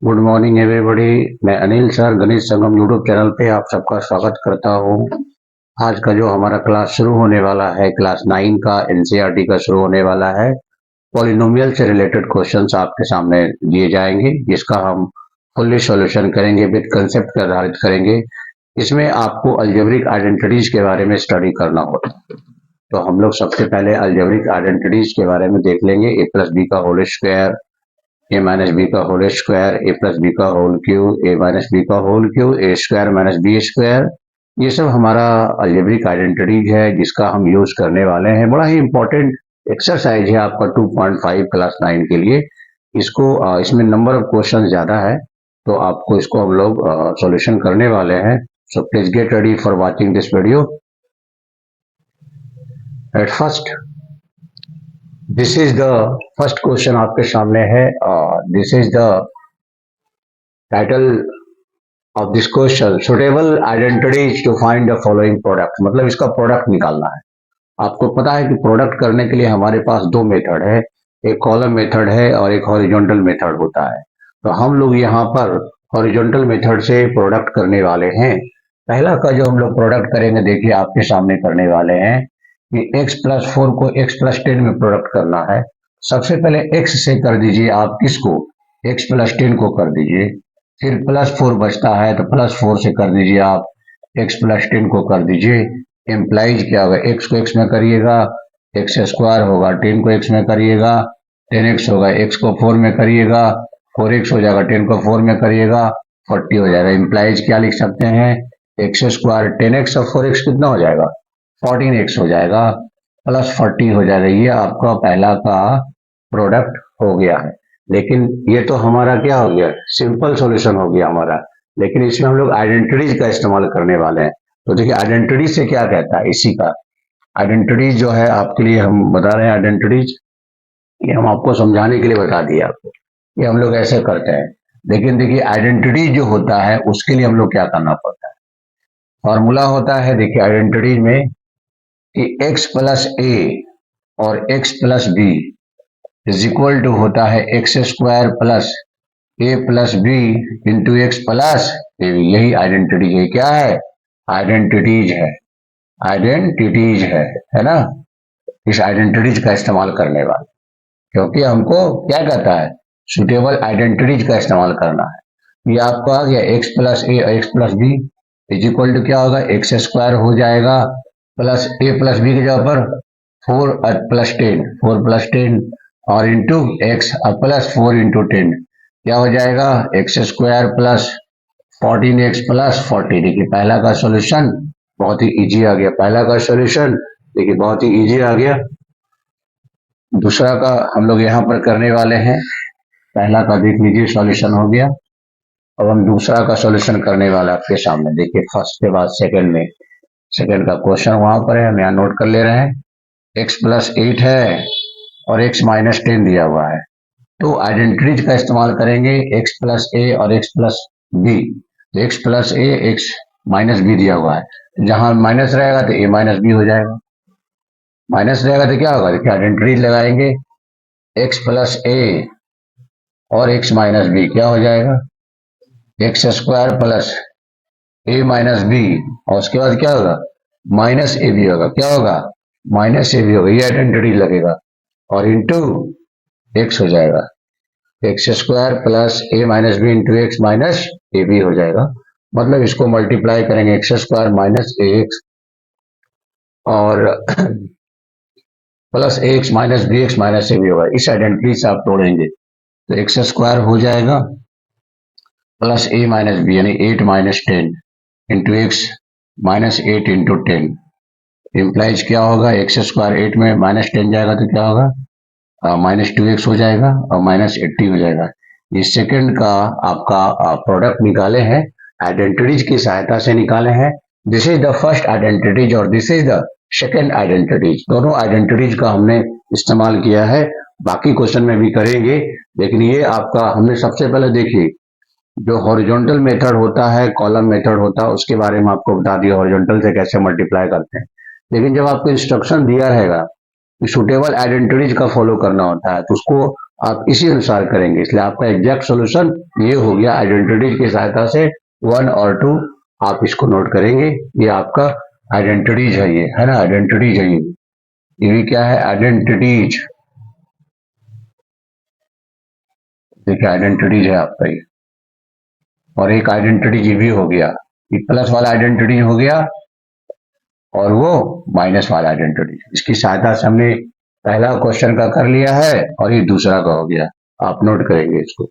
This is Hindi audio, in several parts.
Good morning everybody. मैं अनिल सर गणित संगम यूट्यूब चैनल पे आप सबका स्वागत करता हूँ। आज का जो हमारा क्लास शुरू होने वाला है, क्लास 9 का एनसीईआरटी का शुरू होने वाला है। पॉलिनोमियल से रिलेटेड क्वेश्चंस आपके सामने दिए जाएंगे, जिसका हम फुल्ली सॉल्यूशन करेंगे, विद कंसेप्ट पे आधारित करेंगे। इसमें आपको अलजेब्रिक आइडेंटिटीज के बारे में स्टडी करना होगा। तो हम लोग सबसे पहले अलजेब्रिक आइडेंटिटीज के बारे में देख लेंगे। ए प्लस बी का whole square, a minus b का होल स्क्वायर, ए प्लस बी का whole cube, a minus b का होल क्यूब, ए स्क्वायर माइनस बी स्क्वायर। ये सब हमारा अलजेब्रिक आइडेंटिटीज है, जिसका हम यूज करने वाले हैं। बड़ा ही इंपॉर्टेंट एक्सरसाइज है आपका 2.5 क्लास 9 के लिए। इसको इसमें नंबर ऑफ क्वेश्चन ज्यादा है, तो आपको इसको हम लोग सॉल्यूशन करने वाले हैं। So please get ready for watching this video. At first, this is the first question आपके सामने है। This is the title of this question, suitable identities to find the following product. मतलब इसका प्रोडक्ट निकालना है। आपको पता है कि प्रोडक्ट करने के लिए हमारे पास दो मेथड है, एक कॉलम मेथड है और एक हॉरिजॉन्टल मेथड होता है। तो हम लोग यहाँ पर हॉरिजॉन्टल मेथड से प्रोडक्ट करने वाले हैं। पहला का जो हम लोग प्रोडक्ट करेंगे, देखिए आपके सामने करने वाले हैं कि x+4 को x+10 में प्रोडक्ट करना है। सबसे पहले x से कर दीजिए, आप किसको, x+10 को कर दीजिए। फिर +4 बचता है, तो +4 से कर दीजिए आप, x+10 को कर दीजिए। इम्प्लाइज क्या होगा, x को x में करिएगा, एक्स स्क्वायर होगा, 10 को x में करिएगा, 10x होगा, x को 4 में करिएगा, 4x हो जाएगा, 10 को 4 में करिएगा, 40 हो जाएगा। इम्प्लाइज क्या लिख सकते हैं, एक्स स्क्वायर 10x और 4x कितना हो जाएगा, 14x हो जाएगा, +40 हो जाएगा। ये आपका पहला का प्रोडक्ट हो गया है। लेकिन ये तो हमारा क्या हो गया, सिंपल सॉल्यूशन हो गया हमारा। लेकिन इसमें हम लोग आइडेंटिटीज का इस्तेमाल करने वाले हैं। तो देखिए आइडेंटिटी से क्या कहता है, इसी का आइडेंटिटीज जो है आपके लिए हम बता रहे हैं। आइडेंटिटीज ये हम आपको समझाने के लिए बता दिया आपको, ये हम लोग ऐसे करते हैं। लेकिन देखिए आइडेंटिटी जो होता है उसके लिए हम लोग क्या करना पड़ता है। फॉर्मूला होता है, देखिए आइडेंटिटी में कि x+a और x+b इज इक्वल टू होता है x² plus a+b into x plus a. यही आइडेंटिटी है, क्या है, आइडेंटिटीज है, आइडेंटिटीज है ना। इस आइडेंटिटीज का इस्तेमाल करने वाले, क्योंकि हमको क्या कहता है, सुटेबल आइडेंटिटीज का इस्तेमाल करना है। ये आपको आ गया x+a और x+b इज इक्वल टू क्या होगा, x² हो जाएगा प्लस a+b की जगह पर 4+10, 4+10 और इंटू x +4 इंटू 10 क्या हो जाएगा, x² प्लस 14x प्लस 40। देखिए पहला का सॉल्यूशन बहुत ही इजी आ गया, पहला का सॉल्यूशन देखिए बहुत ही इजी आ गया। दूसरा का हम लोग यहाँ पर करने वाले हैं। पहला का देख लीजिए सॉल्यूशन हो गया। अब हम दूसरा का सॉल्यूशन करने वाला आपके सामने। देखिए फर्स्ट के बाद सेकंड में, सेकंड का क्वेश्चन वहां पर है, हम यहाँ नोट कर ले रहे हैं। x+8 है और x-10 दिया हुआ है। तो आइडेंटिटीज का इस्तेमाल करेंगे, x+a और x+b। तो x+a x-b दिया हुआ है, जहां माइनस रहेगा तो a-b हो जाएगा, माइनस रहेगा तो क्या होगा, देखिए आइडेंटिटीज लगाएंगे, x+a और x-b क्या हो जाएगा, x² प्लस a-b और उसके बाद क्या होगा, -ab होगा, क्या होगा, -ab होगा। ये आइडेंटिटी लगेगा और इंटू x हो जाएगा, x² plus a-b into x-ab हो जाएगा। मतलब इसको मल्टीप्लाई करेंगे, x² माइनस ax और plus ax minus bx minus ab होगा। इस आइडेंटिटी से आप तोड़ेंगे तो x² हो जाएगा प्लस a-b यानी 8-10 इंटू x -8 इंटू 10 इम्प्लाइज क्या होगा, x² 8 में -10 जाएगा तो क्या होगा, -2x हो जाएगा और -80 हो जाएगा। ये सेकंड का आपका प्रोडक्ट निकाले हैं, आइडेंटिटीज की सहायता से निकाले हैं। This is the first identities और this is the second identities. दोनों आइडेंटिटीज का हमने इस्तेमाल किया है, बाकी क्वेश्चन में भी करेंगे। लेकिन ये आपका हमने सबसे पहले देखिए जो हॉरिजॉन्टल मेथड होता है, कॉलम मेथड होता है, उसके बारे में आपको बता दिया, हॉरिजॉन्टल से कैसे मल्टीप्लाई करते हैं। लेकिन जब आपको इंस्ट्रक्शन दिया रहेगा कि सुटेबल आइडेंटिटीज का फॉलो करना होता है, तो उसको आप इसी अनुसार करेंगे, इसलिए आपका एग्जैक्ट सॉल्यूशन ये हो गया। आइडेंटिटीज की सहायता से 1 और 2 आप इसको नोट करेंगे। ये आपका आइडेंटिटीज है, ये है ना, आइडेंटिटीज है ये भी क्या है, आइडेंटिटीज। देखिए आइडेंटिटीज है आपका ये, और एक आइडेंटिटी ये भी हो गया, ये प्लस वाला आइडेंटिटी हो गया और वो माइनस वाला आइडेंटिटी। इसकी सहायता से हमने पहला क्वेश्चन का कर लिया है और ये दूसरा का हो गया, आप नोट करेंगे इसको।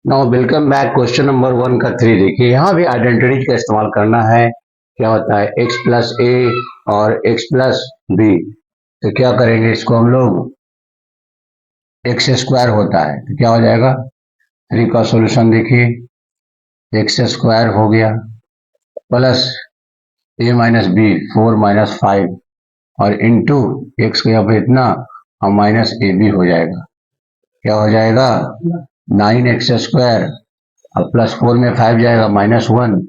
Now welcome back, question number 1 का 3 देखिए, यहाँ भी आइडेंटिटी का इस्तेमाल करना है। क्या होता है, x प्लस ए और x प्लस बी, तो क्या करेंगे इसको हम लोग, एक्स स्क्वायर होता है तो क्या हो जाएगा, 3 का सॉल्यूशन देखिए, एक्स स्क्वायर हो गया plus a minus B 4 minus 5 और इंटू एक्स का यहाँ इतना और माइनस ए बी हो जाएगा। क्या हो जाएगा, 9x स्क्वायर और प्लस 4 में 5 जाएगा -1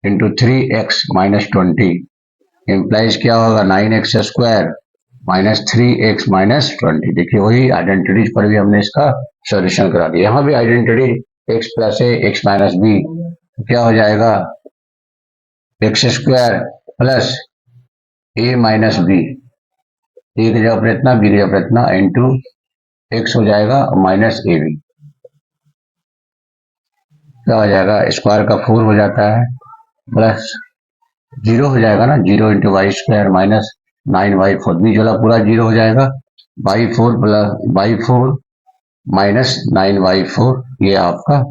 इंटू 3x माइनस 20 इम्प्लाइज क्या होगा, 9x square minus 3x minus 20। देखिए वही आइडेंटिटीज पर भी हमने इसका सॉल्यूशन करा दिया। यहाँ भी identity x plus a x minus B, क्या हो जाएगा, x square plus a minus B, ए की जगह पर इतना, बी की जगह पर इतना इंटू एक्स हो जाएगा माइनस ए बी। क्या हो जाएगा, स्क्वायर का 4 हो जाता है प्लस 0 हो जाएगा ना, 0 into y square minus 9y4, बीच वाला पूरा 0 हो जाएगा, y4 plus y4 minus 9y4। ये आपका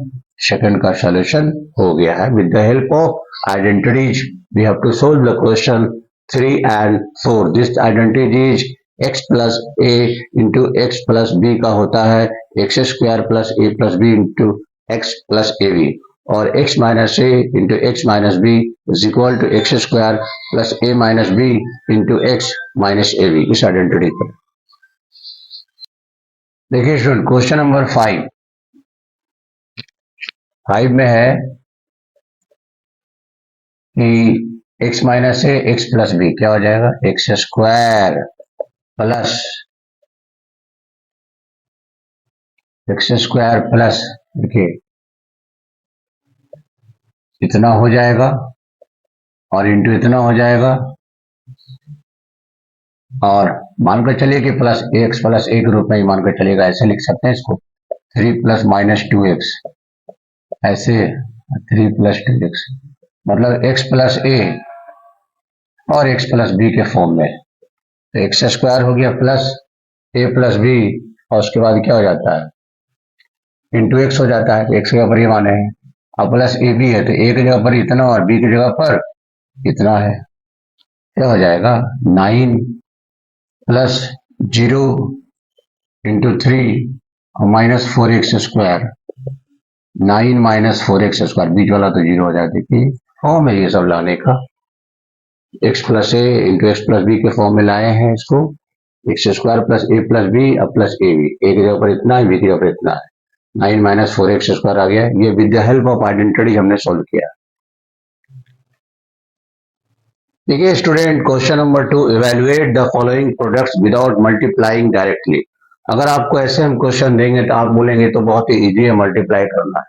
सेकंड का सॉल्यूशन हो गया है। With the help of identities we have to solve the question 3 and 4। This identity is x plus a into x plus b का होता है x square plus a plus b into x plus a b, और x minus a into x minus b is equal to x square plus a minus b into x minus a b. इस आइडेंटिटी पर देखिए स्टूडेंट, क्वेश्चन नंबर 5 में है कि x माइनस ए एक्स प्लस बी क्या हो जाएगा, x square plus x square plus, देखिए इतना हो जाएगा और इंटू इतना हो जाएगा, और मानकर चलिए कि प्लस ए के रूप में ही मानकर चलिएगा, ऐसे लिख सकते हैं इसको, 3 प्लस माइनस 2x, ऐसे 3 प्लस 2x, मतलब x प्लस ए और x प्लस बी के फॉर्म में। तो एक्स स्क्वायर हो गया प्लस ए प्लस बी, और उसके बाद क्या हो जाता है, इंटू एक्स हो जाता है, एक्स के ऊपर ये माने हैं, अब प्लस ए बी है तो ए की जगह पर इतना और बी की जगह पर इतना है। क्या हो जाएगा, 9 प्लस 0 इंटू 3 और minus 4x square, 9 minus 4x square, बीच वाला तो 0 हो जाता है। देखिए फॉर्म है ये सब लाने का, x plus a into x plus B के फॉर्म में लाए हैं इसको, x square plus a plus B और प्लस ए बी, ए की जगह पर इतना है, बी की जगह पर इतना है, 9 माइनस 4x स्क्वायर आ गया। ये with the help of identity हमने सोल्व किया। देखिए student, question number 2, evaluate the following products without multiplying directly. अगर आपको ऐसे हम क्वेश्चन देंगे तो आप बोलेंगे तो बहुत ही इजी है मल्टीप्लाई करना है,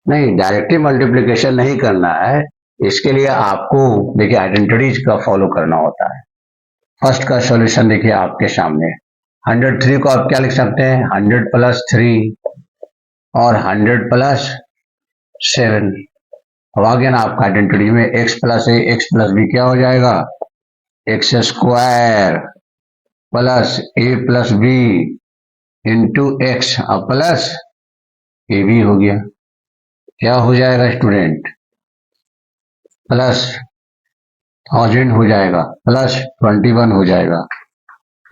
नहीं, डायरेक्टली मल्टीप्लीकेशन नहीं करना है। इसके लिए आपको देखिए आइडेंटिटीज का फॉलो करना होता है। फर्स्ट का सॉल्यूशन देखिए आपके सामने, 103 को आप क्या लिख सकते हैं, 100 प्लस 3 और 100 प्लस 7। अब आ गया ना आपका आइडेंटिटी में, x plus a x plus b क्या हो जाएगा, x square plus a plus b into x plus a b हो गया। क्या हो जाएगा स्टूडेंट, प्लस 1000 हो जाएगा प्लस 21 हो जाएगा।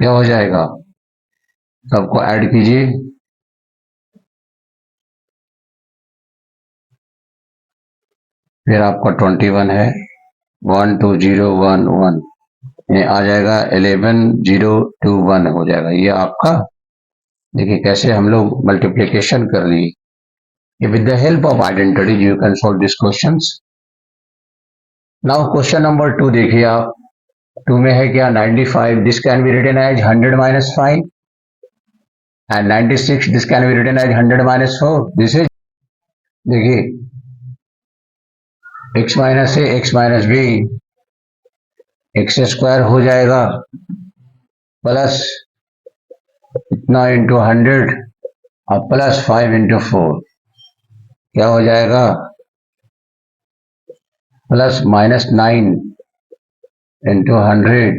क्या हो जाएगा, सबको ऐड कीजिए, फिर आपका 21 है, 12011 ये आ जाएगा, 11021 हो जाएगा। ये आपका देखिए कैसे हम लोग मल्टीप्लिकेशन कर लिए। With the help of identity you can solve this questions. Now question number 2 देखिए आप, 2 में है क्या, 95, this can be written as 100 minus 5, and 96 this can be written as 100 minus 4. This is, देखिए x minus a x minus b x square हो जाएगा प्लस इतना इंटू 100 और प्लस 5 इंटू 4 क्या हो जाएगा plus minus 9 into 100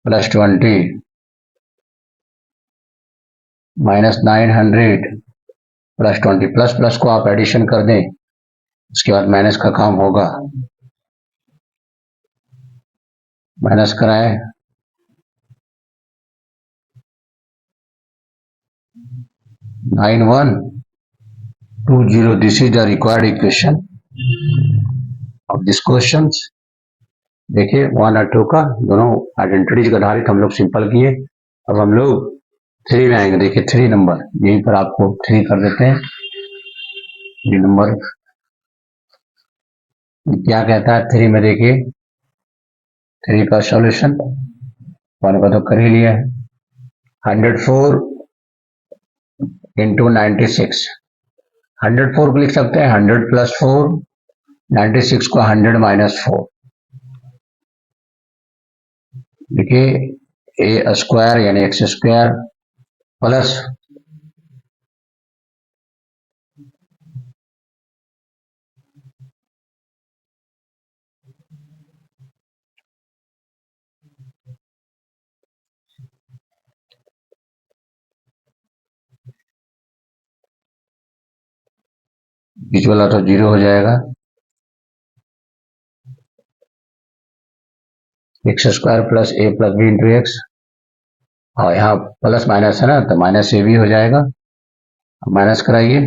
plus 20 minus 900 plus 20 plus plus को आप एडिशन कर दें उसके बाद माइनस का काम होगा माइनस कराएं 9120 this is the required equation of this question. देखिए 1 और 2 का दोनों आइडेंटिटीज के आधारित हम लोग सिंपल किए। अब हम लोग 3 में आएंगे। देखिए 3 नंबर यहीं पर आपको 3 कर देते हैं। 3 नंबर क्या कहता है 3 में, देखिए 3 का सॉल्यूशन 1 का तो कर ही लिया है। 104 इंटू 96 104 को लिख सकते हैं 100 प्लस 4, 96 को 100 माइनस 4। देखिए ए स्क्वायर यानी एक्स स्क्वायर प्लस बीच वाला तो 0 हो जाएगा। X square plus a plus b into x और यहाँ प्लस माइनस है ना तो माइनस ए भी हो जाएगा। माइनस कराइए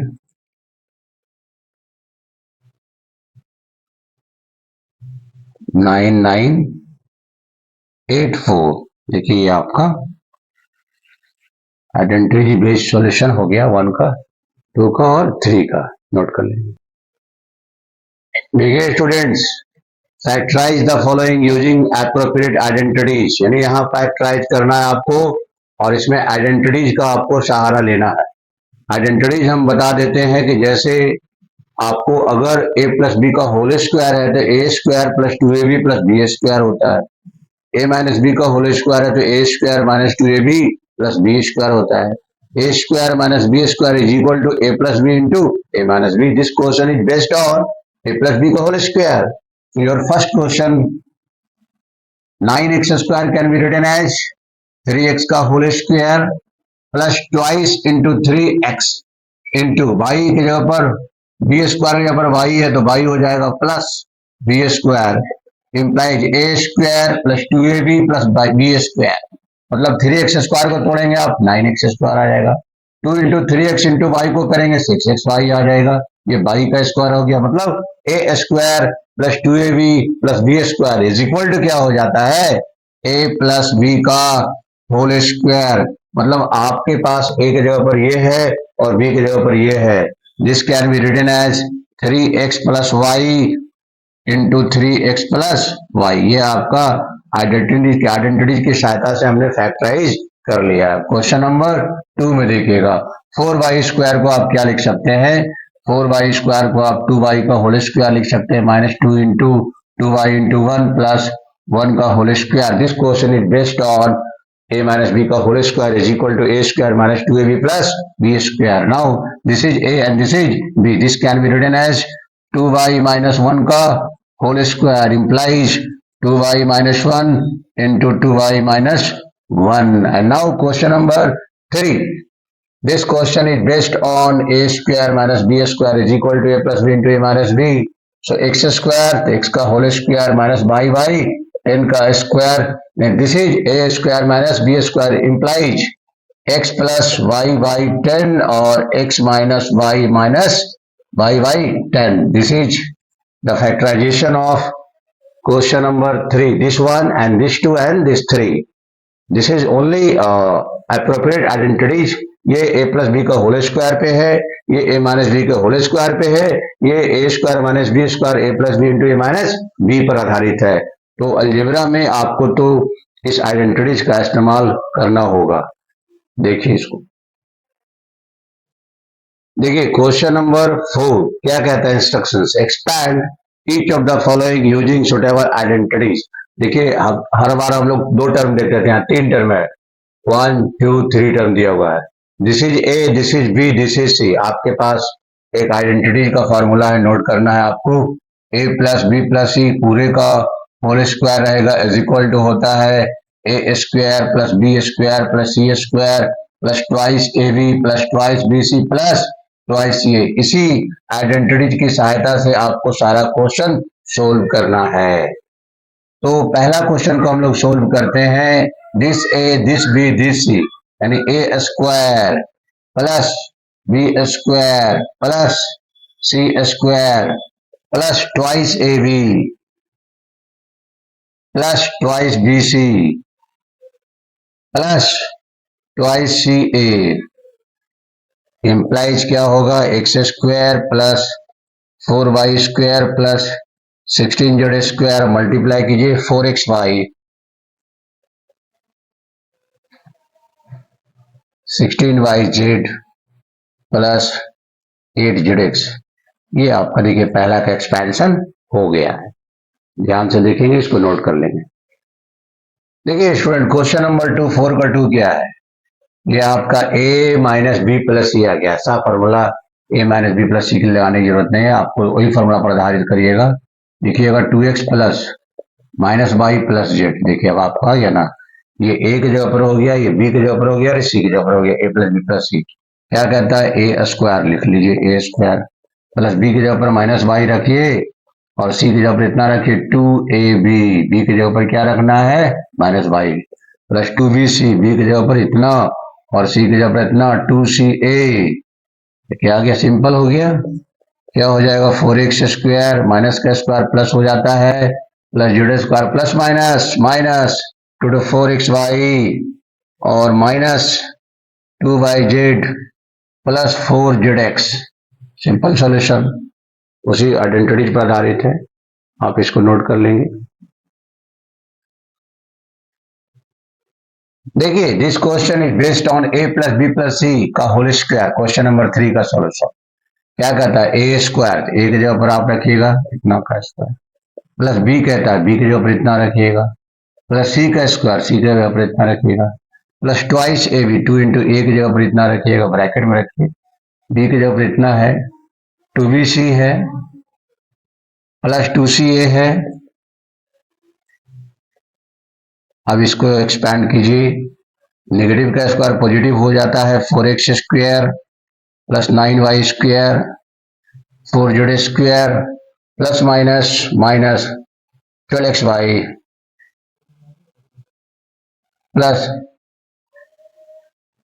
9984। देखिए ये आपका आइडेंटिटी बेस्ड सॉल्यूशन हो गया 1 का 2 का और 3 का। नोट कर लेंगे। देखिए students factorise the following using appropriate identities, यानी यहाँ फैक्टराइज करना है आपको और इसमें आइडेंटिटीज का आपको सहारा लेना है। आइडेंटिटीज हम बता देते हैं कि जैसे आपको अगर a प्लस बी का होल स्क्वायर है तो a square plus 2ab plus b square होता है। a माइनस बी का होल स्क्वायर है तो a square minus 2ab plus b square होता है। a square minus b square is equal to a plus b into a minus b. This question is based on a plus b का whole square. Your first question 9x square can be written as 3x का whole square plus twice into 3x into y की जगह पर बी स्क्वायर की जगह पर वाई है तो वाई हो जाएगा plus b square implies a square plus 2ab plus b square. मतलब 3x स्क्वायर को तोड़ेंगे आप 9x स्क्वायर आ जाएगा। 2 इंटू 3x इंटू वाई को करेंगे 6x वाई आ जाएगा। ये वाई का स्क्वायर हो गया। मतलब a square plus 2ab plus b square is equal to क्या हो जाता है ए प्लस बी का होल स्क्वायर। मतलब आपके पास ए की जगह पर ये है और बी की जगह पर ये है। This can be written as 3x plus y into 3x plus y. ये आपका आइडेंटिटी की सहायता से हमने फैक्टराइज कर लिया है। क्वेश्चन नंबर 2 में देखिएगा 4y स्क्वायर को आप क्या लिख सकते हैं 4y स्क्वायर को आप 2y का होल स्क्वायर लिख सकते हैं minus 2 into 2y into 1 plus 1 का whole square. This question is based on a minus b का whole square is equal to a square minus 2ab plus b square. Now this is a and this is b. This can be written as 2y minus 1 का whole square implies 2y minus 1 into 2y minus 1. And now question number 3. This question is based on a square minus b square is equal to a plus b into a minus b. So x square x का whole square minus y n का स्क्वायर। This is a square minus b square implies x plus y 10 और x minus y 10। This is the factorisation of question number 3, this one and this 2 and this 3। This is only appropriate identities. ये a प्लस बी का होल स्क्वायर पे है, ये a माइनस बी का होल स्क्वायर पे है, ये a square minus b square a plus b into a minus B पर आधारित है। तो अलजेब्रा में आपको तो इस आइडेंटिटीज का इस्तेमाल करना होगा। देखिए इसको देखिए क्वेश्चन नंबर 4 क्या कहता है instructions, expand each of the following using suitable identities. देखिए हर बार हम लोग दो टर्म देते थे, यहाँ तीन टर्म है, 1 2 3 टर्म दिया हुआ है। This is a, this is b, this is c. आपके पास एक आइडेंटिटी का फॉर्मूला है, नोट करना है आपको। A plus b plus c पूरे का होल स्क्वायर रहेगा इज इक्वल टू होता है a square plus b square plus c square plus twice a b plus twice b c plus twice c a. इसी आइडेंटिटी की सहायता से आपको सारा क्वेश्चन सोल्व करना है। तो पहला क्वेश्चन को हम लोग सोल्व करते हैं। This a, this b, this c, यानी a square plus b square plus c square plus twice a b plus twice b c plus twice c a implies क्या होगा, x square plus 4y square plus 16z square multiply कीजिए 4xy 16yz प्लस 8zx। ये आपका देखिए पहला का एक्सपेंशन हो गया है। ध्यान से देखेंगे, इसको नोट कर लेंगे। देखिए स्टूडेंट क्वेश्चन नंबर 2 4 का 2 क्या है, ये आपका a minus b plus c आ गया। ऐसा formula a minus b plus c की लगाने की जरूरत नहीं है, आपको वही फॉर्मूला पर आधारित करिएगा। देखिएगा 2x plus minus y plus z. देखिए अब आपका या ना, ये a की जगह पर हो गया, ये b की जगह पर हो गया और c की जगह पर हो गया, a प्लस बी प्लस सी। क्या कहता है, ए स्क्वायर लिख लीजिए, ए स्क्वायर प्लस बी की जगह पर माइनस वाई रखिए और सी की जगह पर इतना रखिए 2ab, बी की जगह पर क्या रखना है minus y plus 2bc, B की जगह पर इतना और सी की जगह पर इतना 2ca। क्या आ गया, सिंपल हो गया। क्या हो जाएगा 4x स्क्वायर माइनस का स्क्वायर प्लस हो जाता है plus z square plus minus minus 4xy और minus 2yz plus 4zx। Simple solution उसी आइडेंटिटी पर आधारित है, आप इसको नोट कर लेंगे। देखिए this question is based on a plus b plus c का होल स्क्वायर। क्वेश्चन नंबर 3 का सॉल्यूशन क्या कहता है, ए स्क्वायर ए की जगह पर आप रखिएगा इतना का स्क्वायर प्लस बी कहता है बी की जगह पर इतना रखिएगा प्लस सी का स्क्वायर सी की जगह पर इतना रखिएगा plus twice a b 2 into a की जगह पर इतना रखिएगा, ब्रैकेट में रखिए, बी की जगह पर इतना है 2bc है प्लस 2ca है। अब इसको एक्सपैंड कीजिए, नेगेटिव का स्क्वायर पॉजिटिव हो जाता है 4x square plus 9y square 4z square plus minus minus 12xy plus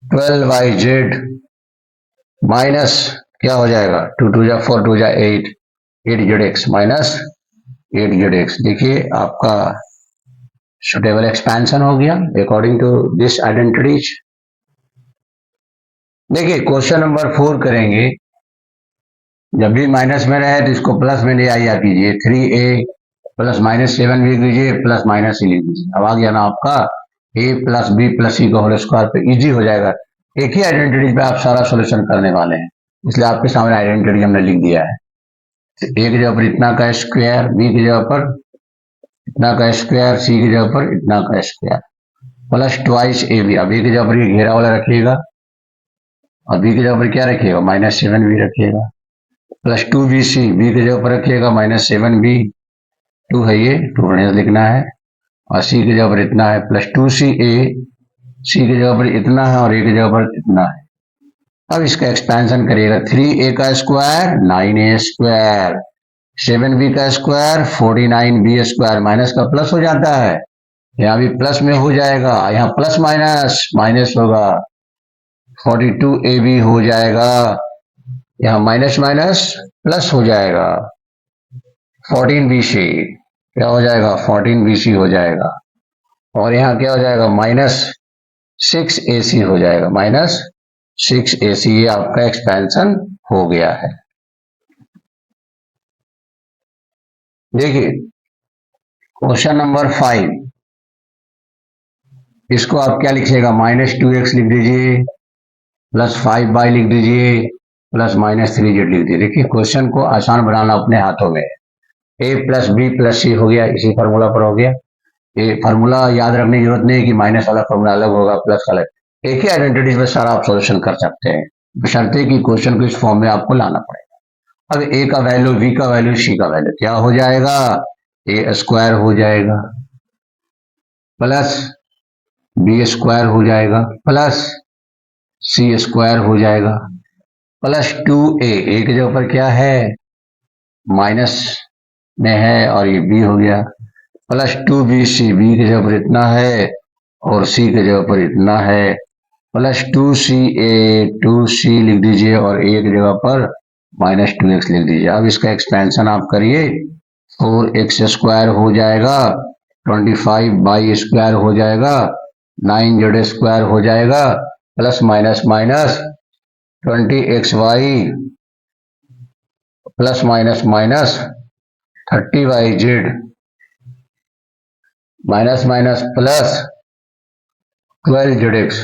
12yz minus क्या हो जाएगा 2 2 जा 4 2 जा 8 8zx माइनस 8zx। देखिए आपका सुटेबल एक्सपेंशन हो गया अकॉर्डिंग टू दिस आइडेंटिटीज। देखिए क्वेश्चन नंबर 4 करेंगे, जब भी माइनस में रहे तो इसको प्लस में ले आइया कीजिए, 3a प्लस माइनस 7 भी लीजिए प्लस माइनस सी लिख दीजिए। अब आ गया ना आपका a plus b plus c का होल स्क्वायर पे इजी हो जाएगा। एक ही आइडेंटिटी पे आप सारा सोल्यूशन करने वाले हैं, इसलिए आपके सामने आइडेंटिटी हमने लिख दिया है। a की जगह पर इतना का स्क्वायर, बी की जगह पर इतना का स्क्वायर, सी की जगह पर इतना का square plus twice a b. अब ए की जगह पर ये घेरा वाला रखिएगा और बी की जगह पर क्या रखिएगा माइनस 7 बी रखिएगा प्लस 2bc, बी की जगह पर रखिएगा माइनस 7b, 2 है ये 2 माइनस लिखना है और सी की जगह पर इतना है प्लस 2ca, सी की जगह पर इतना है और ए की जगह पर इतना है। अब इसका एक्सपेंशन करिएगा, 3a का स्क्वायर 9a स्क्वायर, 7b का स्क्वायर 49b स्क्वायर, माइनस का प्लस हो जाता है, यहाँ भी प्लस में हो जाएगा, यहाँ प्लस माइनस माइनस होगा 42ab हो जाएगा, यहाँ माइनस माइनस प्लस हो जाएगा 14bc, क्या हो जाएगा 14bc हो जाएगा और यहाँ क्या हो जाएगा माइनस 6ac हो जाएगा, माइनस 6ac। ये आपका एक्सपेंशन हो गया है। देखिए क्वेश्चन नंबर 5, इसको आप क्या लिखिएगा माइनस 2x लिख दीजिए प्लस 5y लिख दीजिए प्लस माइनस 3z लिख दिए। देखिए क्वेश्चन को आसान बनाना अपने हाथों में। a प्लस बी प्लस सी हो गया, इसी फार्मूला पर हो गया। ये फार्मूला याद रखने की जरूरत नहीं है कि माइनस वाला फार्मूला अलग होगा, प्लस का अलग। एक ही आइडेंटिटीज में सारा आप सोल्यूशन कर सकते हैं, बशर्ते कि क्वेश्चन को इस फॉर्म में आपको लाना पड़ेगा। अब a का वैल्यू, b का वैल्यू, c का वैल्यू क्या हो जाएगा, a स्क्वायर हो जाएगा प्लस बी स्क्वायर हो जाएगा प्लस सी स्क्वायर हो जाएगा प्लस 2a, a की जगह पर क्या है, माइनस में है और ये b हो गया, प्लस 2bc, b की जगह पर इतना है और c की जगह पर इतना है, प्लस 2ca, 2c लिख दीजिए और a की जगह पर माइनस 2x लिख दीजिए। अब इसका एक्सपेंशन आप करिए, 4x स्क्वायर हो जाएगा, 25y स्क्वायर हो जाएगा, 9z स्क्वायर हो जाएगा, plus minus minus 20xy plus minus minus 30yz minus minus plus 12zx।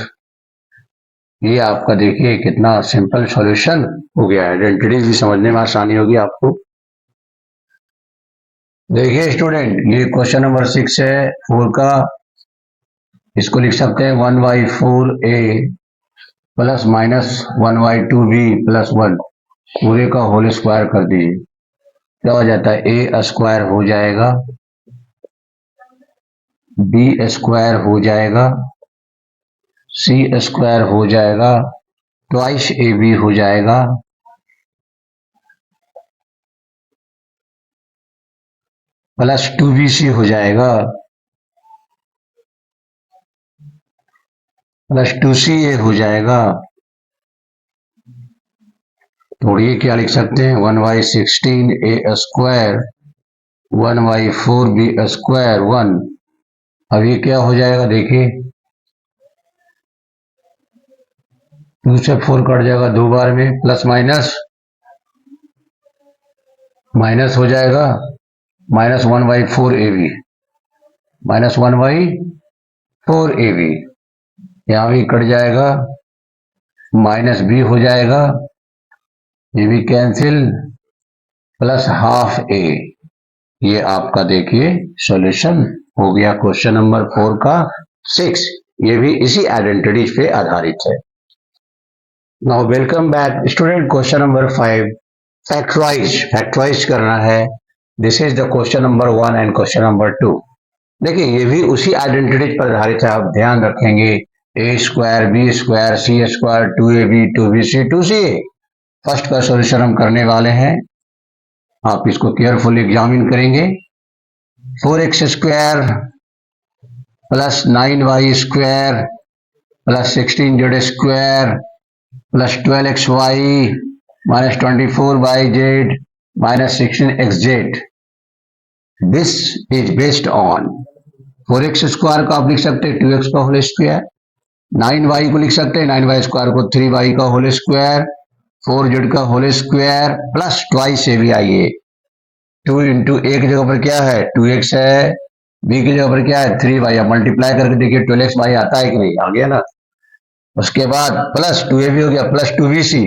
ये आपका देखिए कितना सिंपल सॉल्यूशन हो गया है। आइडेंटिटीज भी समझने में आसानी होगी आपको। देखिए स्टूडेंट, ये क्वेश्चन नंबर 6 है 4 का। इसको लिख सकते हैं 1/4a plus minus 1/2b plus 1 पूरे का होल स्क्वायर कर दीजिए। क्या हो जाता है, a स्क्वायर हो जाएगा, b स्क्वायर हो जाएगा, c स्क्वायर हो जाएगा, ट्वाइस ab हो जाएगा, प्लस 2bc हो जाएगा, प्लस 2ca हो जाएगा। तो ये क्या लिख सकते हैं, 1/16a स्क्वायर 1/4b स्क्वायर 1। अब ये क्या हो जाएगा, देखिए 2 से 4 कट जाएगा 2 बार में, प्लस माइनस माइनस हो जाएगा, माइनस 1/4ab माइनस 1/4ab, यहाँ भी कट जाएगा, माइनस b हो जाएगा, ये भी कैंसिल, प्लस हाफ a। ये आपका देखिए सॉल्यूशन हो गया क्वेश्चन नंबर 4 का 6। ये भी इसी आइडेंटिटीज पे आधारित है। Now welcome back student, question number 5 factorise करना है। This is the question number 1 and question number 2। देखिए ये भी उसी आइडेंटिटीज पर आधारित है, आप ध्यान रखेंगे। a square b square c square 2ab 2bc 2ca first का सॉल्यूशन हम करने वाले हैं। आप इसको केयरफुली एग्जामिन करेंगे। 4x square plus 9y square plus 16z square plus 12xy minus 24yz minus 16xz। This is based on 4x square को आप लिख सकते हैं 2x का होल स्क्वायर, 9y को लिख सकते हैं 9y स्क्वायर को 3y का होल स्क्वायर, 4z का होल स्क्वायर प्लस ट्वाइस ए भी आइए। 2 इंटू ए की जगह पर क्या है 2x है, b की जगह पर क्या है 3y। अब मल्टीप्लाई करके देखिए 12xy आता है कि नहीं, आ गया ना। उसके बाद प्लस 2ab हो गया plus 2bc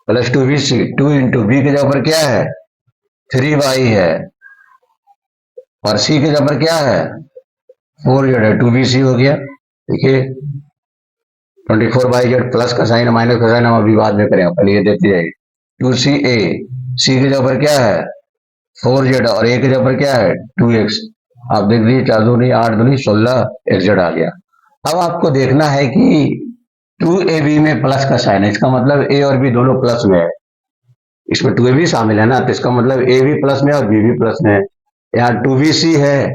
plus 2bc, 2 into B की जगह पर क्या है 3y है और c की जगह पर क्या है 4z है, 2bc हो गया। देखिए 24/z प्लस का साइन माइनस का साइन हम अभी बाद में करेंगे, पहले ये देते जाइए। 2ca, c की जगह पर क्या है 4z और a की जगह पर क्या है 2x। आप देख लीजिए 4 दूनी 8 दूनी 16xz आ गया। अब आपको देखना है कि 2ab में प्लस का साइन है, इसका मतलब a और b दोनों प्लस में है। इसमें 2ab शामिल है ना, तो इसका मतलब a भी प्लस में और b भी प्लस में है। यहाँ 2bc है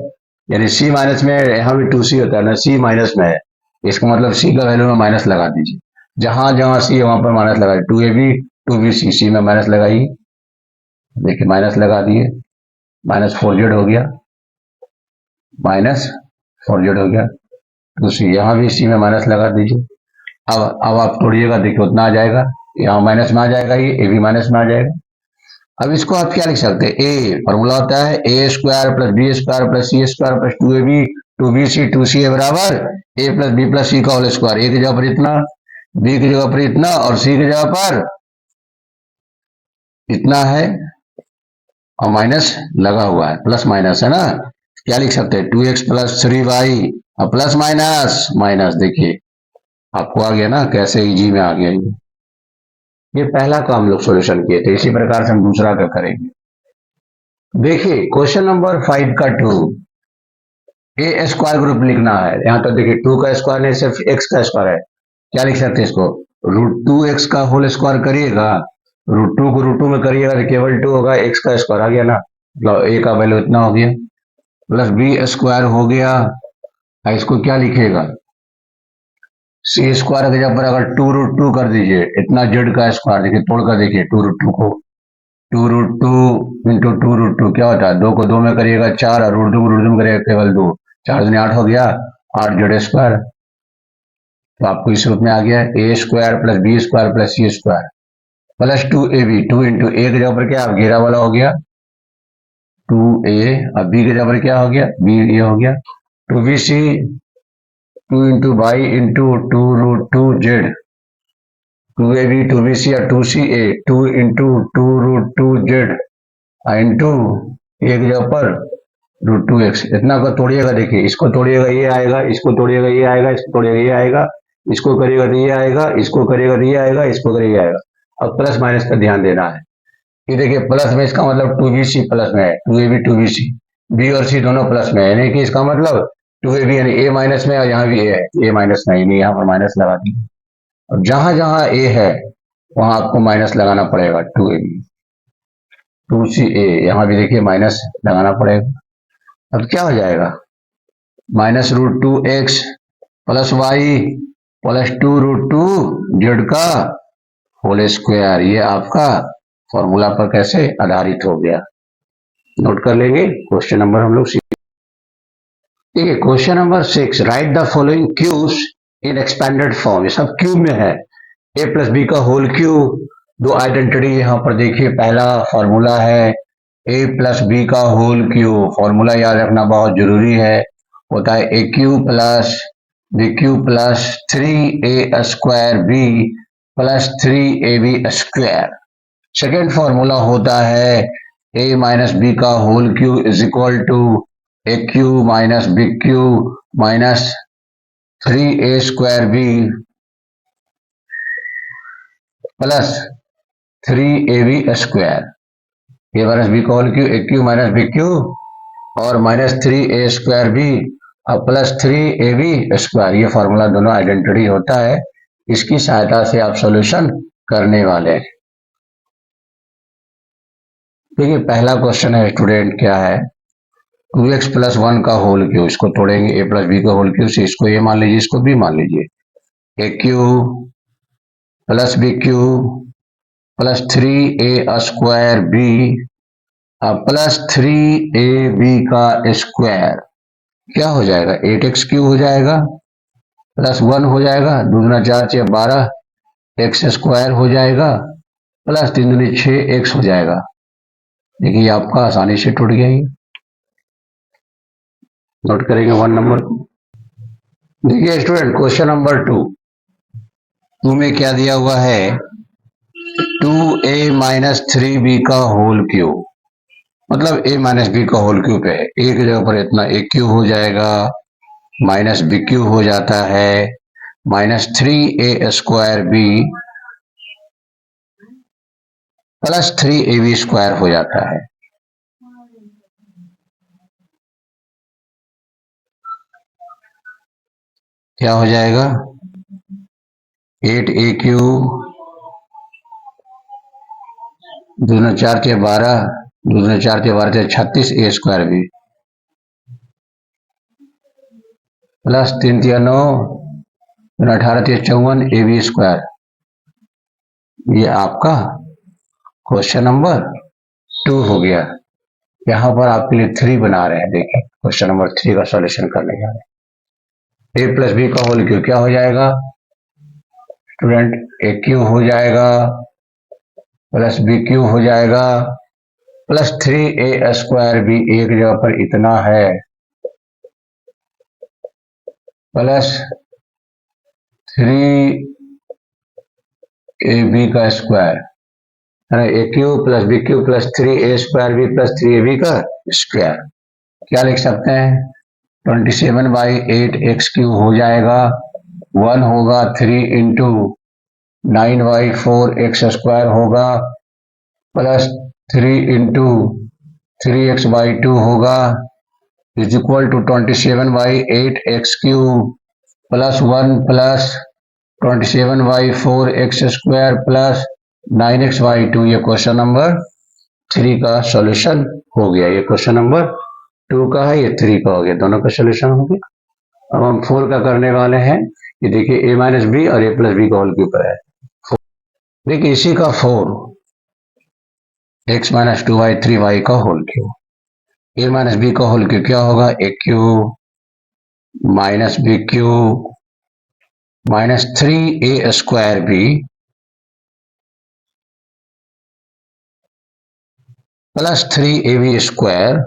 यानी c माइनस में है, यहाँ भी 2c होता है ना, c माइनस में है। इसका मतलब c का वैल्यू में माइनस लगा दीजिए, जहां जहां c है वहां पर माइनस लगा दीजिए। 2ab 2bc, c में माइनस लगाइए, देखिए माइनस लगा दिए, माइनस 4z हो गया, माइनस 4z हो गया। 2c यहाँ भी c में माइनस लगा दीजिए। अब आप तोड़िएगा, देखिए उतना आ जाएगा, यहाँ माइनस में आ जाएगा, ये भी माइनस में आ जाएगा। अब इसको आप क्या लिख सकते हैं, ए फॉर्मूला होता है a square plus b square plus c square plus 2ab 2bc 2ca बराबर a plus b plus c का होल स्क्वायर। ए की जगह पर इतना, बी की जगह पर इतना और सी की जगह पर इतना है और माइनस लगा हुआ है, प्लस माइनस है ना। क्या लिख सकते हैं, 2x प्लस 3y और प्लस माइनस माइनस। देखिए आपको आ गया ना, कैसे इजी में आ गया ये पहला का हम लोग सॉल्यूशन किए थे, इसी प्रकार से हम दूसरा का करेंगे। देखिए क्वेश्चन नंबर 5 का 2, ए स्क्वायर ग्रुप लिखना है। यहाँ तो देखिए 2 का स्क्वायर नहीं, सिर्फ x का स्क्वायर है। क्या लिख सकते हैं इसको, √2x का होल स्क्वायर करिएगा, √2 को √2 में करिएगा तो केवल 2 होगा, x का स्क्वायर आ गया ना, मतलब a का वैल्यू इतना हो गया, प्लस बी स्क्वायर हो गया। इसको क्या लिखिएगा, सी स्क्वायर की जगह पर अगर 2√2 कर दीजिए, इतना जेड का स्क्वायर, देखिए तोड़ कर देखिए 2√2 को, 2√2 इंटू 2√2 क्या होता है, 2 को 2 में करिएगा 4 और √2 को √2 में करिएगा केवल 2, 4 दूनी 8 हो गया, 8 जेड स्क्वायर। तो आपको इस रूप में आ गया a square plus b square plus c square plus 2ab, 2 into a की जगह पर क्या घेरा वाला हो गया 2a, अब बी की जगह पर क्या हो गया बी, ये हो गया 2bc, 2 into by into 2√2z, 2ab 2bc और 2ca, 2 इंटू 2√2z इंटू एक जगह पर √2x, इतना को तोड़िएगा, देखिए इसको तोड़िएगा ये आएगा, इसको तोड़िएगा ये आएगा, इसको तोड़िएगा ये आएगा, इसको करिएगा तो ये आएगा, इसको करिएगा तो ये आएगा, इसको करिएगा ये आएगा। अब प्लस माइनस पर ध्यान देना है। ये देखिए प्लस में इसका मतलब 2bc प्लस में है, 2ab 2bc, बी और सी दोनों प्लस में है, यानी कि इसका मतलब 2ab यानी ए माइनस में, और यहाँ भी ए है, ए माइनस में, यानी यहाँ पर माइनस लगा दी। अब जहां जहां ए है वहां आपको माइनस लगाना पड़ेगा, 2ab 2ca, यहाँ भी देखिए माइनस लगाना पड़ेगा। अब क्या हो जाएगा, -√2x plus Y plus 2√2z का होल स्क्वायर, ये आपका फॉर्मूला पर कैसे आधारित हो गया, नोट कर लेंगे। क्वेश्चन नंबर हम लोग ठीक है। Question number 6, right the following cubes in expanded form, ये सब क्यूब में है, a प्लस बी का होल क्यूब, दो आइडेंटिटी यहाँ पर देखिए, पहला फॉर्मूला है a प्लस बी का होल क्यूब, फॉर्मूला याद रखना बहुत जरूरी है, होता है a cube plus b cube plus 3a square b plus 3ab square. Second formula होता है a माइनस बी का whole cube is equal to a cube minus b cube minus 3a square b plus 3ab square, a minus b का whole cube, a cube minus b cube और माइनस 3a स्क्वायर बी और प्लस 3ab स्क्वायर, ये फॉर्मूला दोनों आइडेंटिटी होता है, इसकी सहायता से आप सॉल्यूशन करने वाले हैं। देखिए पहला क्वेश्चन है स्टूडेंट, क्या है 2x प्लस 1 का होल क्यू, इसको तोड़ेंगे, a प्लस बी का होल क्यू से, इसको a मान लीजिए, इसको b मान लीजिए, a cube plus b cube plus 3a square b plus 3ab का स्क्वायर, क्या हो जाएगा 8x क्यू हो जाएगा प्लस 1 हो जाएगा, दूसरा 4 6 12 x स्क्वायर हो जाएगा प्लस 3 दूनी 6x हो जाएगा। देखिए आपका आसानी से टूट गया, ये नोट करेंगे 1 नंबर को। देखिए स्टूडेंट क्वेश्चन नंबर 2 में क्या दिया हुआ है, 2a माइनस 3b का होल क्यूब, मतलब a माइनस बी का होल क्यूब है, ए की जगह पर इतना ए क्यूब हो जाएगा, माइनस बी क्यूब हो जाता है, minus 3a square b plus 3ab square हो जाता है। क्या हो जाएगा 8a क्यूब, दूसरा 4 के 12, दूसरा 4 के 12 36a स्क्वायर भी प्लस 3 3 9, 18 3 54 ab स्क्वायर। ये आपका क्वेश्चन नंबर 2 हो गया। यहाँ पर आपके लिए 3 बना रहे हैं, देखिए क्वेश्चन नंबर 3 का सॉल्यूशन करने जा रहे हैं। a प्लस बी का होल क्यूब क्या हो जाएगा स्टूडेंट, ए क्यू हो जाएगा प्लस बी क्यू हो जाएगा प्लस 3a स्क्वायर बी, एक जगह पर इतना है, प्लस 3 ए बी का स्क्वायर है ना, a cube plus b cube plus 3a² b plus 3ab का स्क्वायर। क्या लिख सकते हैं? 27/8 x³ हो जाएगा, 1 होगा, 3 इंटू 9/4 x² होगा, प्लस 3 इंटू 3x/2 होगा, is equal to 27/8 x³ plus 1 plus 27/4 x² plus 9x/2। ये क्वेश्चन नंबर 3 का सॉल्यूशन हो गया। ये क्वेश्चन नंबर 2 का है, ये 3 का हो गया, दोनों का सॉल्यूशन हो गया। अब हम 4 का करने वाले हैं। ये देखिए a माइनस बी और a प्लस बी का होल क्यूब है। देखिए इसी का 4 x माइनस 2/3y का whole cube, a minus b का होल क्यूब क्या होगा? a cube minus b cube minus 3a² b plus 3ab²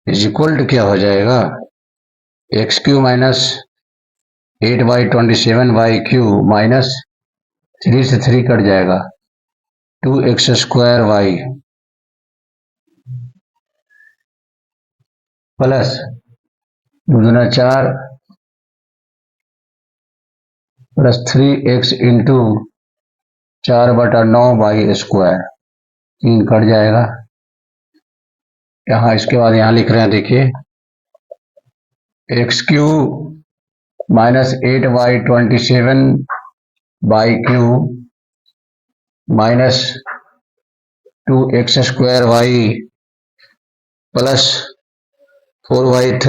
is equal to क्या हो जाएगा? x³ माइनस 8/27y³ माइनस 3 से 3 कट जाएगा, 2x² y प्लस 2 दूना 4 plus 3x into 4/9y², 3 cut जाएगा। यहाँ इसके बाद यहाँ लिख रहे हैं, देखिए x³ minus 8/27y³ minus 2x² y plus 4y3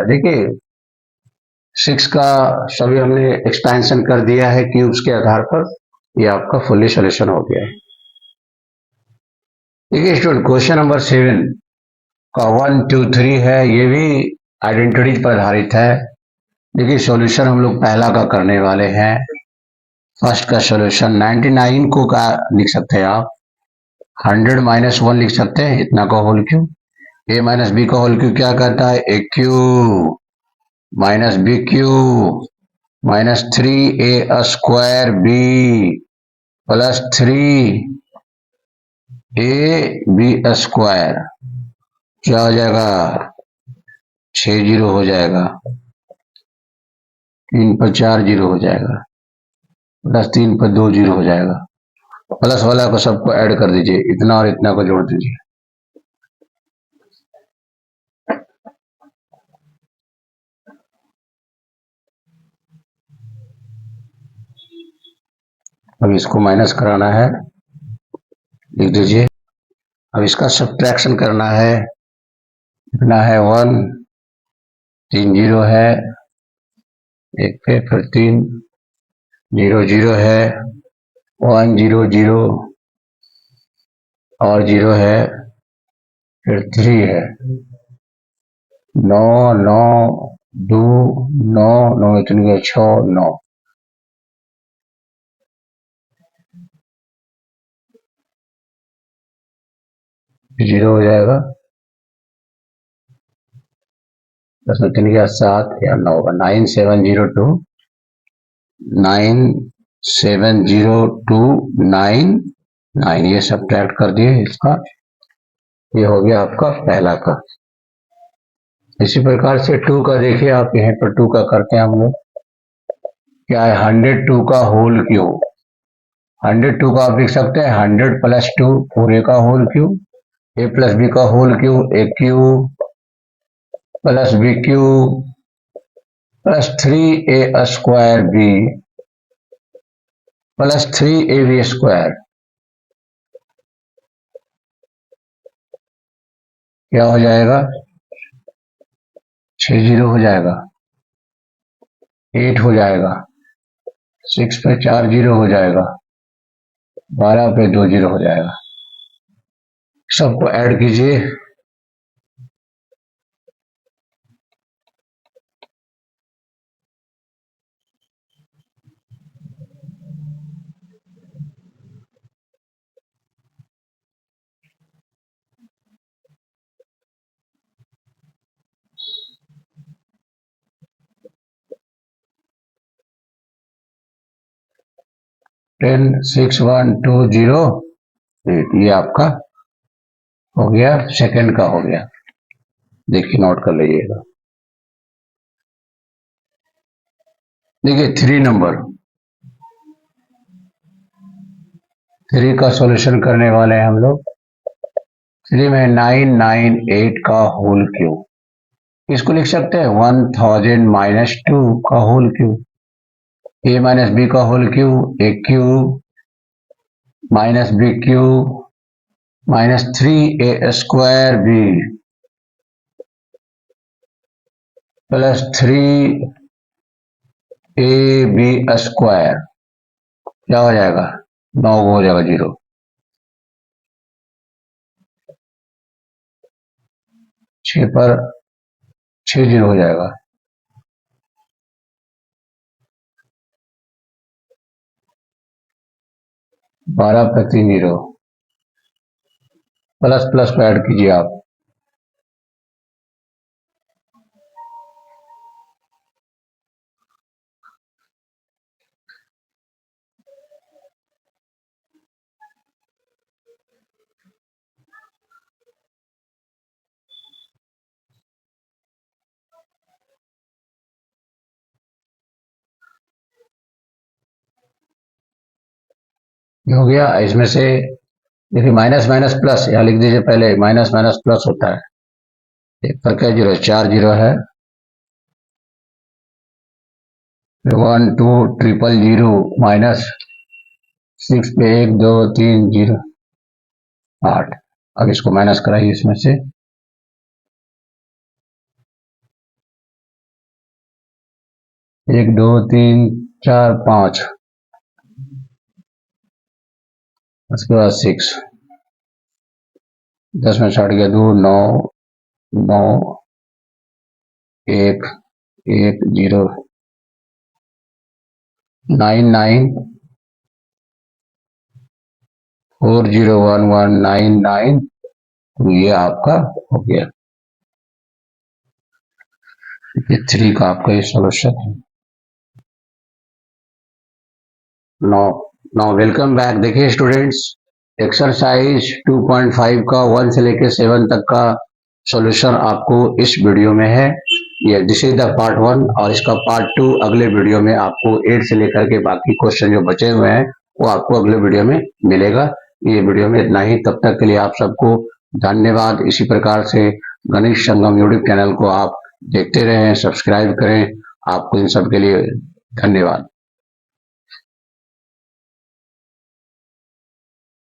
देखिए 6 का सभी हमने एक्सपेंशन कर दिया है क्यूब्स के आधार पर। ये आपका फुल्ली सॉल्यूशन हो गया है। देखिए स्टूडेंट क्वेश्चन नंबर 7 का 1 2 3 है, ये भी आइडेंटिटीज पर आधारित है। देखिए सॉल्यूशन हम लोग पहला का करने वाले हैं। फर्स्ट का सॉल्यूशन 99 को का लिख सकते हैं आप, 100 माइनस 1 लिख सकते हैं, इतना का whole cube. a minus b का होल क्यूब क्या करता है? a cube minus b cube minus 3a² b plus 3ab² क्या हो जाएगा? 6 जीरो हो जाएगा, 3 पर 4 जीरो हो जाएगा, प्लस 3 पर 2 जीरो हो जाएगा। प्लस वाला को सबको ऐड कर दीजिए, इतना और इतना को जोड़ दीजिए। अब इसको माइनस कराना है, लिख दीजिए। अब इसका सब्ट्रैक्शन करना है, इतना है 1, 3 जीरो है, एक पे फिर 3 जीरो जीरो है, 1 0 0 और 0 है, फिर 3 है, 9 9 2 9 9 इतनी 6 9 जीरो हो जाएगा, 10 में 3 गया 7 या 9 का 9702 9 ये सब्ट्रैक्ट कर दिए इसका, ये हो गया आपका पहला का। इसी प्रकार से 2 का देखिए आप, यहाँ पर 2 का करते हैं हम लोग। क्या है? 102 का होल क्यूब, 102 का आप लिख सकते हैं 100 प्लस 2 पूरे का whole cube, a plus b का whole cube, a cube plus b cube plus 3a² b plus 3ab² क्या हो जाएगा? 6 जीरो हो जाएगा, 8 हो जाएगा, 6 पे 4 जीरो हो जाएगा, 12 पे 2 जीरो हो जाएगा। सबको ऐड कीजिए। 106120 ये आपका हो गया, सेकंड का हो गया। देखिए नोट कर लीजिएगा। देखिए 3 का सॉल्यूशन करने वाले हैं हम लोग। 3 में 998 का होल क्यूब, इसको लिख सकते हैं 1000 माइनस 2 का whole cube. A minus b का whole cube a cube minus b cube minus 3 a square b plus 3 a b square, क्या हो जाएगा 9 हो जाएगा 0। 6 पर 6 0 हो जाएगा। बारह प्रति 0 प्लस प्लस को ऐड कीजिए आप। ये हो गया। इसमें से देखिए माइनस माइनस प्लस यहाँ लिख दीजिए, पहले माइनस माइनस प्लस होता है। एक पर क्या 0 4 0 है, 1 2 ट्रिपल 0 माइनस 6 पे 1 2 3 0 8। अब इसको माइनस कराइए इसमें से। 1 2 3 4 5, उसके बाद 6, 10 में 60 गया 2 9 9 1 1 0 9 9 4 0 1 1 9 9। तो ये आपका हो गया। ये 3 का आपका ये सोल्यूशन है। Now welcome back. देखिए स्टूडेंट्स, एक्सरसाइज 2.5 का 1 से लेकर 7 तक का सॉल्यूशन आपको इस वीडियो में है। ये दिस इज द पार्ट 1 और इसका पार्ट 2 अगले वीडियो में आपको 8 से लेकर के बाकी क्वेश्चन जो बचे हुए हैं वो आपको अगले वीडियो में मिलेगा। ये वीडियो में इतना ही। तब तक के लिए आप सबको धन्यवाद। इसी प्रकार से गणेश संगम यूट्यूब चैनल को आप देखते रहें, सब्सक्राइब करें। आपको इन सब के लिए धन्यवाद।